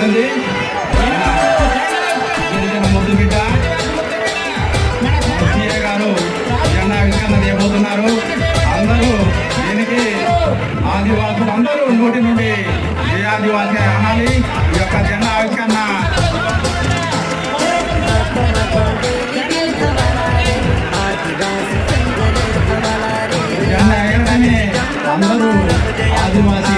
ఉంది. గిరిజన ముద్దు బిడ్డ సీఏ గారు జెండా ఆవిష్కరణ చేయబోతున్నారు. అందరూ దీనికి ఆదివాసులు అందరూ నోటి నుండి ఏ ఆదివాసి అనాలి. ఈ యొక్క జెండా ఆవిష్కరణ జెండా ఎగరగానే అందరూ ఆదివాసి